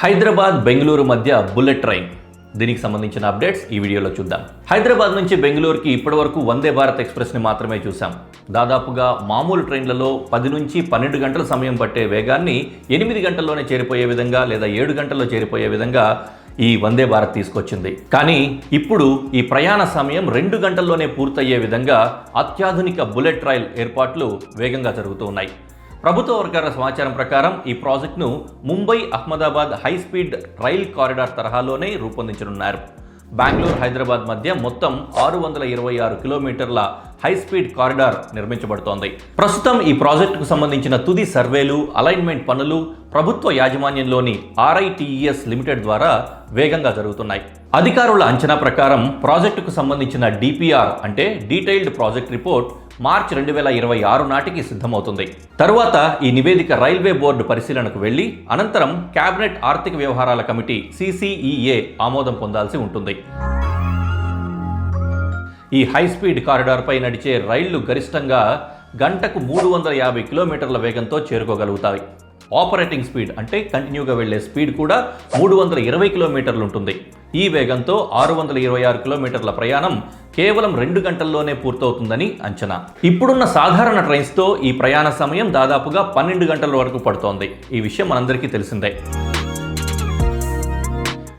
హైదరాబాద్ బెంగళూరు మధ్య bullet train, దీనికి సంబంధించిన అప్డేట్స్ ఈ వీడియోలో చూద్దాం. హైదరాబాద్ నుంచి బెంగళూరుకి ఇప్పటివరకు వందే భారత్ ఎక్స్ప్రెస్ని మాత్రమే చూసాం. దాదాపుగా మామూలు ట్రైన్లలో 10 నుంచి 12 గంటల సమయం పట్టే వేగాన్ని 8 గంటల్లోనే చేరిపోయే విధంగా లేదా 7 గంటల్లో చేరిపోయే విధంగా ఈ వందే భారత్ తీసుకొచ్చింది. కానీ ఇప్పుడు ఈ ప్రయాణ సమయం 2 గంటల్లోనే పూర్తయ్యే విధంగా అత్యాధునిక బుల్లెట్ రైల్ ఏర్పాట్లు వేగంగా జరుగుతూ ఉన్నాయి. ప్రభుత్వ వర్గాల సమాచారం ప్రకారం ఈ ప్రాజెక్టును Mumbai Ahmedabad high speed rail corridor తరహాలోనే రూపొందించనున్నారు. బెంగళూరు హైదరాబాద్ మధ్య మొత్తం 626 కిలోమీటర్ల హై స్పీడ్ కారిడార్ నిర్మించబడుతోంది. ప్రస్తుతం ఈ ప్రాజెక్టుకు సంబంధించిన తుది సర్వేలు, అలైన్మెంట్ పనులు ప్రభుత్వ యాజమాన్యంలోని RITES లిమిటెడ్ ద్వారా వేగంగా జరుగుతున్నాయి. అధికారుల అంచనా ప్రకారం ప్రాజెక్టుకు సంబంధించిన DPR అంటే డీటెయిల్డ్ ప్రాజెక్ట్ రిపోర్ట్ మార్చి 2026 నాటికి సిద్ధమవుతుంది. తరువాత ఈ నివేదిక రైల్వే బోర్డు పరిశీలనకు వెళ్లి అనంతరం కేబినెట్ ఆర్థిక వ్యవహారాల కమిటీ CCEA ఆమోదం పొందాల్సి ఉంటుంది. ఈ హై స్పీడ్ కారిడార్ పై నడిచే రైళ్లు గరిష్టంగా గంటకు 350 కిలోమీటర్ల వేగంతో చేరుకోగలుగుతాయి. ఆపరేటింగ్ స్పీడ్ అంటే కంటిన్యూగా వెళ్లే స్పీడ్ కూడా 320 కిలోమీటర్లు ఉంటుంది. ఈ వేగంతో 626 కిలోమీటర్ల ప్రయాణం కేవలం 2 గంటల్లోనే పూర్తవుతుందని అంచనా. ఇప్పుడున్న సాధారణ ట్రైన్స్తో ఈ ప్రయాణ సమయం దాదాపుగా 12 గంటల వరకు పడుతోంది. ఈ విషయం మనందరికీ తెలిసిందే.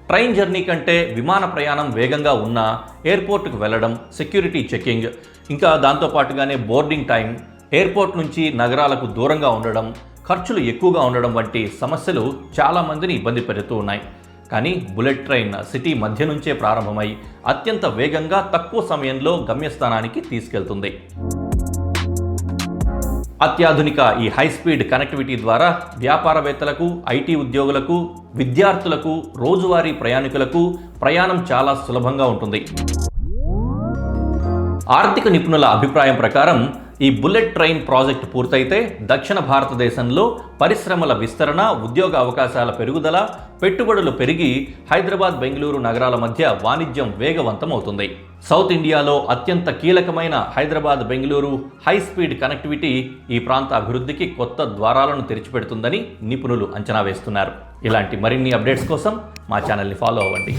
ట్రైన్ జర్నీ కంటే విమాన ప్రయాణం వేగంగా ఉన్నా ఎయిర్పోర్ట్కు వెళ్లడం, సెక్యూరిటీ చెకింగ్, ఇంకా దాంతోపాటుగానే బోర్డింగ్ టైం, ఎయిర్పోర్ట్ నుంచి నగరాలకు దూరంగా ఉండడం, ఖర్చులు ఎక్కువగా ఉండడం వంటి సమస్యలు చాలామందిని ఇబ్బంది పెడుతూ ఉన్నాయి. కానీ బుల్లెట్ ట్రైన్ సిటీ మధ్య నుంచే ప్రారంభమై అత్యంత వేగంగా తక్కువ సమయంలో గమ్యస్థానానికి తీసుకెళ్తుంది. అత్యాధునిక ఈ హై స్పీడ్ కనెక్టివిటీ ద్వారా వ్యాపారవేత్తలకు, IT ఉద్యోగులకు, విద్యార్థులకు, రోజువారీ ప్రయాణికులకు ప్రయాణం చాలా సులభంగా ఉంటుంది. ఆర్థిక నిపుణుల అభిప్రాయం ప్రకారం ఈ బుల్లెట్ ట్రైన్ ప్రాజెక్టు పూర్తయితే దక్షిణ భారతదేశంలో పరిశ్రమల విస్తరణ, ఉద్యోగ అవకాశాల పెరుగుదల, పెట్టుబడులు పెరిగి హైదరాబాద్, బెంగళూరు నగరాల మధ్య వాణిజ్యం వేగవంతం అవుతుంది. సౌత్ ఇండియాలో అత్యంత కీలకమైన Hyderabad, Bengaluru high speed connectivity ఈ ప్రాంత అభివృద్ధికి కొత్త ద్వారాలను తెరిచిపెడుతుందని నిపుణులు అంచనా వేస్తున్నారు. ఇలాంటి మరిన్ని అప్డేట్స్ కోసం మా ఛానల్ని ఫాలో అవ్వండి.